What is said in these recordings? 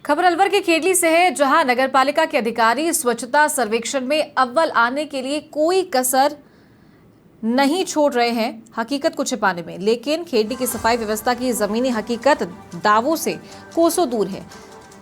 खबर अलवर के खेडली से है, जहां नगरपालिका के अधिकारी स्वच्छता सर्वेक्षण में अव्वल आने के लिए कोई कसर नहीं छोड़ रहे हैं हकीकत को छिपाने में। लेकिन खेडली की सफाई व्यवस्था की जमीनी हकीकत दावों से कोसों दूर है।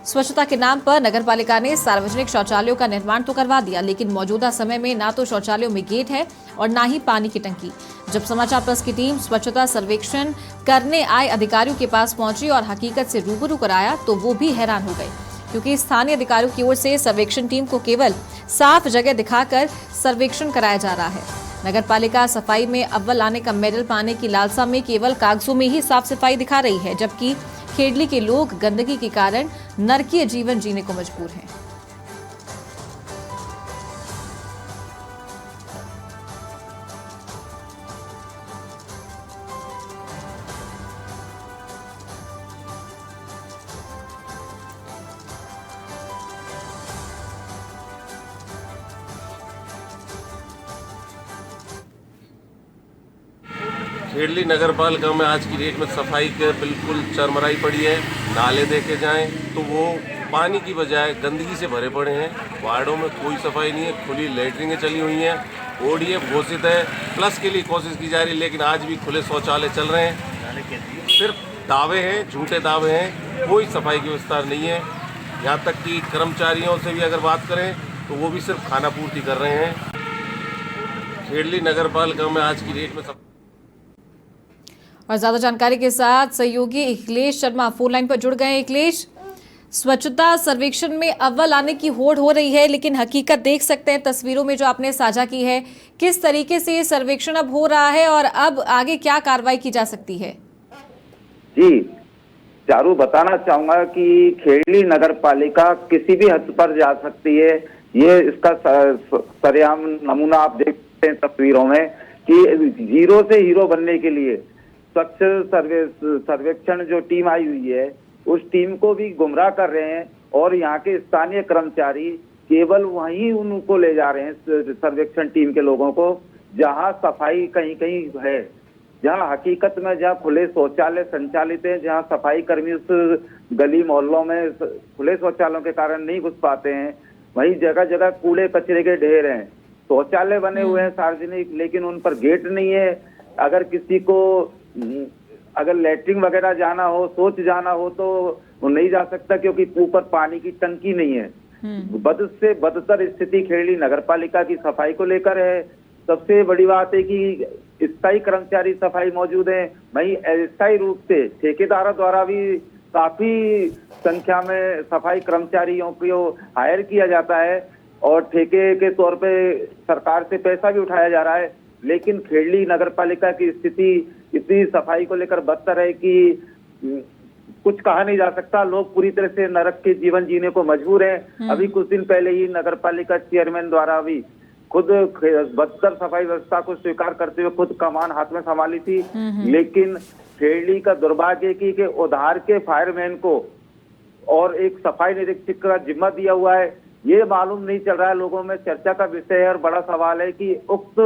स्वच्छता के नाम पर नगरपालिका ने सार्वजनिक शौचालयों का निर्माण तो करवा दिया, लेकिन मौजूदा समय में ना तो शौचालयों में गेट है और ना ही पानी की टंकी। जब समाचार प्लस की टीम स्वच्छता सर्वेक्षण करने आए अधिकारियों के पास पहुंची और हकीकत से रूबरू कराया तो वो भी हैरान हो गए, क्योंकि स्थानीय अधिकारियों की ओर से सर्वेक्षण टीम को केवल साफ जगह दिखाकर सर्वेक्षण कराया जा रहा है। नगरपालिका सफाई में अव्वल आने का मेडल पाने की लालसा में केवल कागजों में ही साफ सफाई दिखा रही है, जबकि खेडली के लोग गंदगी के कारण नरकीय जीवन जीने को मजबूर हैं। खेडली नगर पालिका में आज की डेट में सफाई के बिल्कुल चरमराई पड़ी है। नाले देखे जाएं तो वो पानी की बजाय गंदगी से भरे पड़े हैं। वार्डों में कोई सफाई नहीं है, खुली लैट्रिनें चली हुई हैं, ओडीएफ घोषित है, प्लस के लिए कोशिश की जा रही है, लेकिन आज भी खुले शौचालय चल रहे हैं। सिर्फ दावे हैं, झूठे दावे हैं, कोई सफाई की व्यवस्था नहीं है। यहाँ तक कि कर्मचारियों से भी अगर बात करें तो वो भी सिर्फ खाना पूर्ति कर रहे हैं। खेडली नगर पालिका में आज की डेट में और ज्यादा जानकारी के साथ सहयोगी अखिलेश शर्मा फोन लाइन पर जुड़ गए। अखिलेश, स्वच्छता सर्वेक्षण में अव्वल आने की होड़ हो रही है, लेकिन हकीकत देख सकते हैं तस्वीरों में जो आपने साझा की है। किस तरीके से ये सर्वेक्षण अब हो रहा है और अब आगे क्या कार्रवाई की जा सकती है? जी चारू, बताना चाहूंगा कि खेडली नगर पालिका किसी भी हद पर जा सकती है। ये इसका सरेआम नमूना आप देख सकते हैं तस्वीरों में कि जीरो से हीरो बनने के लिए स्वच्छ सर्वेक्षण जो टीम आई हुई है उस टीम को भी गुमराह कर रहे हैं और यहाँ के स्थानीय कर्मचारी केवल वहीं उनको ले जा रहे हैं सर्वेक्षण टीम के लोगों को, जहाँ सफाई कहीं कहीं है, जहाँ हकीकत में जहाँ खुले शौचालय संचालित हैं, जहाँ सफाई कर्मी उस गली मोहल्लों में खुले शौचालयों के कारण नहीं घुस पाते हैं, वहीं जगह जगह कूड़े कचरे के ढेर हैं। शौचालय बने हुए हैं सार्वजनिक, लेकिन उन पर गेट नहीं है। अगर किसी को अगर लैट्रिन वगैरह जाना हो, शौच जाना हो तो वो नहीं जा सकता, क्योंकि ऊपर पानी की टंकी नहीं है। बद से बदतर स्थिति खेडली नगर पालिका की सफाई को लेकर है। सबसे बड़ी बात है कि स्थायी कर्मचारी सफाई मौजूद है, वहीं अस्थायी रूप से ठेकेदारों द्वारा भी काफी संख्या में सफाई कर्मचारियों को हायर किया जाता है और ठेके के तौर पे सरकार से पैसा भी उठाया जा रहा है। लेकिन खेडली नगर पालिका की स्थिति इतनी सफाई को लेकर बदतर है कि कुछ कहा नहीं जा सकता। लोग पूरी तरह से नरक के जीवन जीने को मजबूर हैं। अभी कुछ दिन पहले ही नगर पालिका चेयरमैन द्वारा भी खुद बदतर सफाई व्यवस्था को स्वीकार करते हुए खुद कमान हाथ में संभाली थी। लेकिन खेडली का दुर्भाग्य की कि उधार के फायरमैन को और एक सफाई निरीक्षक का जिम्मा दिया हुआ है, ये मालूम नहीं चल रहा है। लोगों में चर्चा का विषय है और बड़ा सवाल है कि उक्त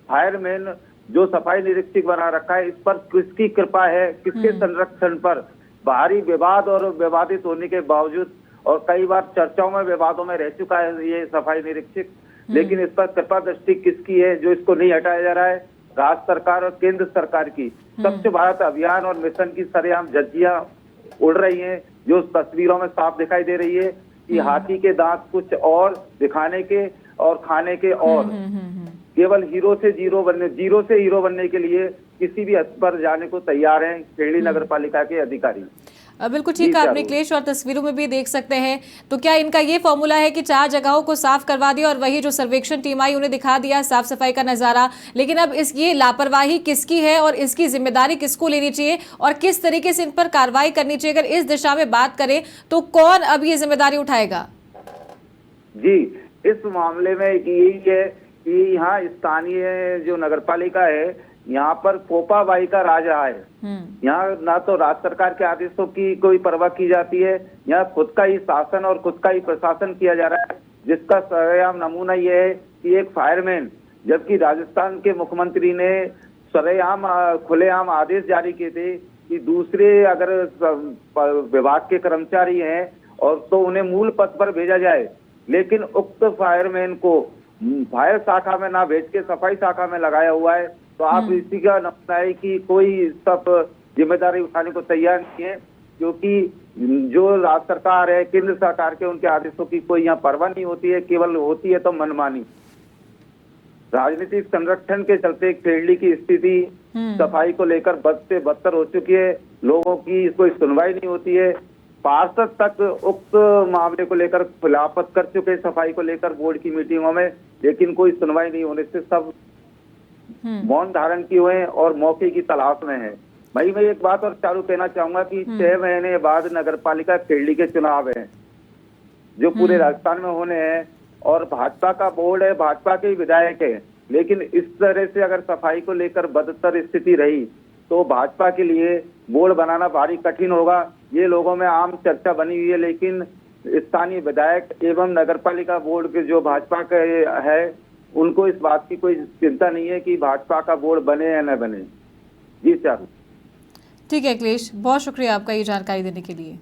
फायरमैन जो सफाई निरीक्षक बना रखा है, इस पर किसकी कृपा है, किसके संरक्षण पर? बाहरी विवाद और विवादित होने के बावजूद और कई बार चर्चाओं में विवादों में रह चुका है ये सफाई निरीक्षक, लेकिन इस पर कृपा दृष्टि किसकी है जो इसको नहीं हटाया जा रहा है? राज्य सरकार और केंद्र सरकार की। स्वच्छ भारत अभियान और मिशन की सरेआम झज्जियां उड़ रही हैं, जो तस्वीरों में साफ दिखाई दे रही है कि हाथी के दांत कुछ और दिखाने के और खाने के और केवल जीरो से हीरो बनने के लिए किसी भी हद पर जाने को तैयार हैं खेडली नगर पालिका के अधिकारी। बिल्कुल ठीक है आपने अखिलेश, और तस्वीरों में भी देख सकते हैं। तो क्या इनका ये फॉर्मूला है कि 4 जगहों को साफ करवा दिया और वही जो सर्वेक्षण टीम आई उन्हें दिखा दिया साफ सफाई का नजारा, लेकिन अब ये लापरवाही किसकी है और इसकी जिम्मेदारी किसको लेनी चाहिए और किस तरीके से इन पर कार्रवाई करनी चाहिए? अगर इस दिशा में बात करें तो कौन अब ये जिम्मेदारी उठाएगा? जी, इस मामले में यही है कि यहाँ स्थानीय जो नगर पालिका है, यहाँ पर पोपाबाई का राज रहा है। यहाँ ना तो राज्य सरकार के आदेशों की कोई परवाह की जाती है, यहाँ खुद का ही शासन और खुद का ही प्रशासन किया जा रहा है, जिसका सरेआम नमूना ये है कि एक फायरमैन, जबकि राजस्थान के मुख्यमंत्री ने सरेआम खुलेआम आदेश जारी किए थे कि दूसरे अगर विभाग के कर्मचारी हैं और तो उन्हें मूल पद पर भेजा जाए, लेकिन उक्त फायरमैन को फायर शाखा में ना भेज के सफाई शाखा में लगाया हुआ है। तो आप इसी का नमूना है कि कोई सब जिम्मेदारी उठाने को तैयार नहीं है, क्योंकि जो राज्य सरकार है, केंद्र सरकार के उनके आदेशों की कोई यहाँ परवाह नहीं होती है, केवल होती है तो मनमानी। राजनीतिक संरक्षण के चलते खेरली की स्थिति सफाई को लेकर बद से बदतर हो चुकी है। लोगों की कोई सुनवाई नहीं होती है। पार्षद तक उक्त मामले को लेकर खिलाफत कर चुके हैं सफाई को लेकर बोर्ड की मीटिंगों में, लेकिन कोई सुनवाई नहीं होने से सब मौन धारण किए हुए हैं और मौके की तलाश में है। भाई मैं एक बात और चालू कहना चाहूंगा कि 6 महीने बाद नगर पालिका खेरली के चुनाव हैं जो पूरे राजस्थान में होने हैं, और भाजपा का बोर्ड है, भाजपा के विधायक है, लेकिन इस तरह से अगर सफाई को लेकर बदतर स्थिति रही तो भाजपा के लिए बोर्ड बनाना भारी कठिन होगा। ये लोगों में आम चर्चा बनी हुई है, लेकिन स्थानीय विधायक एवं नगर पालिका बोर्ड के जो भाजपा के है उनको इस बात की कोई चिंता नहीं है कि भाजपा का बोर्ड बने या न बने। जी सर। ठीक है अखिलेश, बहुत शुक्रिया आपका ये जानकारी देने के लिए।